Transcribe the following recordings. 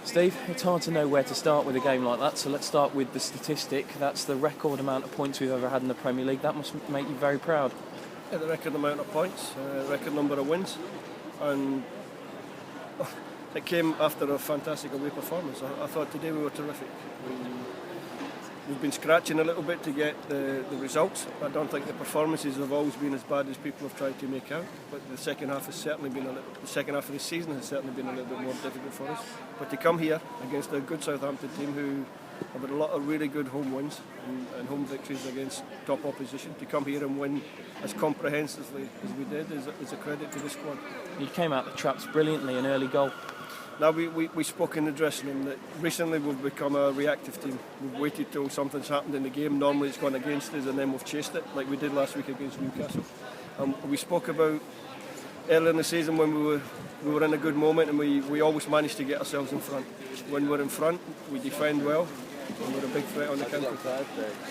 Steve, it's hard to know where to start with a game like that, so let's start with the statistic. That's the record amount of points we've ever had in the Premier League. That must make you very proud. Yeah, the record amount of points, record number of wins, and it came after a fantastic away performance. I thought today we were terrific. We've been scratching a little bit to get the results. I don't think the performances have always been as bad as people have tried to make out. But the second half has certainly been the second half of the season has certainly been a little bit more difficult for us. But to come here against a good Southampton team who have had a lot of really good home wins and home victories against top opposition, to come here and win as comprehensively as we did is a credit to the squad. You came out the traps brilliantly, an early goal. Now we spoke in the dressing room that recently we've become a reactive team. We've waited till something's happened in the game. Normally it's gone against us and then we've chased it, like we did last week against Newcastle. We spoke about earlier in the season when we were in a good moment and we always managed to get ourselves in front. When we're in front, we defend well and we're a big threat on the counter.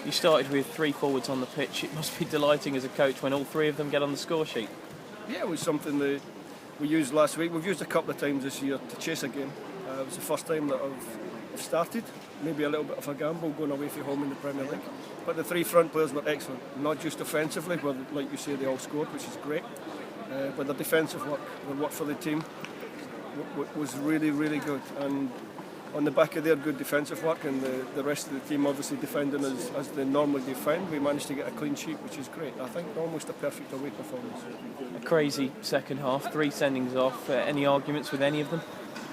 You started with 3 forwards on the pitch. It must be delighting as a coach when all 3 of them get on the score sheet. Yeah, it was something that we used last week. We've used a couple of times this year to chase a game. It was the first time that I've started. Maybe a little bit of a gamble going away from home in the Premier League. But the 3 front players were excellent. Not just offensively, where, like you say, they all scored, which is great. But the defensive work, the work for the team, was really, really good. And on the back of their good defensive work and the rest of the team obviously defending as they normally defend, we managed to get a clean sheet, which is great. I think almost a perfect away performance. A crazy second half, 3 sendings off. Any arguments with any of them?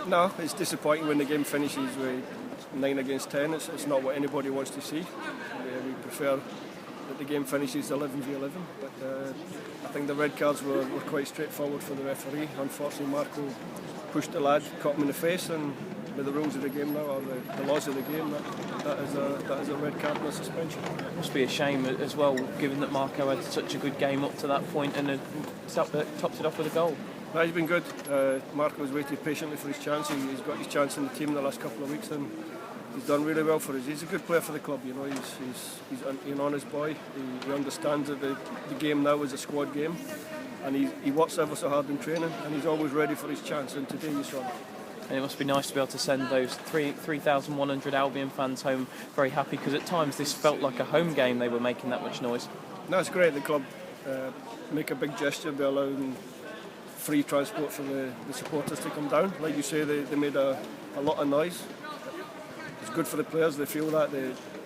No, it's disappointing when the game finishes with 9 against 10. It's not what anybody wants to see. We prefer that the game finishes 11 v 11. But I think the red cards were quite straightforward for the referee. Unfortunately, Marco pushed the lad, caught him in the face, and with the rules of the game now, or the laws of the game, that is a red card and a suspension. It must be a shame as well, given that Marco had such a good game up to that point and topped it off with a goal. No, he's been good. Marco's waited patiently for his chance. He's got his chance in the team the last couple of weeks, and he's done really well for us. He's a good player for the club. You know, he's an honest boy. He understands that the game now is a squad game, and he works ever so hard in training, and he's always ready for his chance. And today you saw it. And it must be nice to be able to send those 3,100 Albion fans home very happy, because at times this felt like a home game. They were making that much noise. No, it's great. The club make a big gesture by allowing free transport for the supporters to come down. Like you say, they made a lot of noise. It's good for the players. They feel that.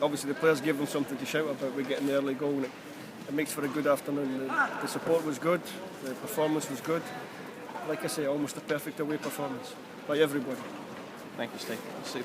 Obviously, the players give them something to shout about. We're getting the early goal, and it makes for a good afternoon. The support was good. The performance was good. Like I say, almost a perfect away performance by everybody. Thank you, Steve.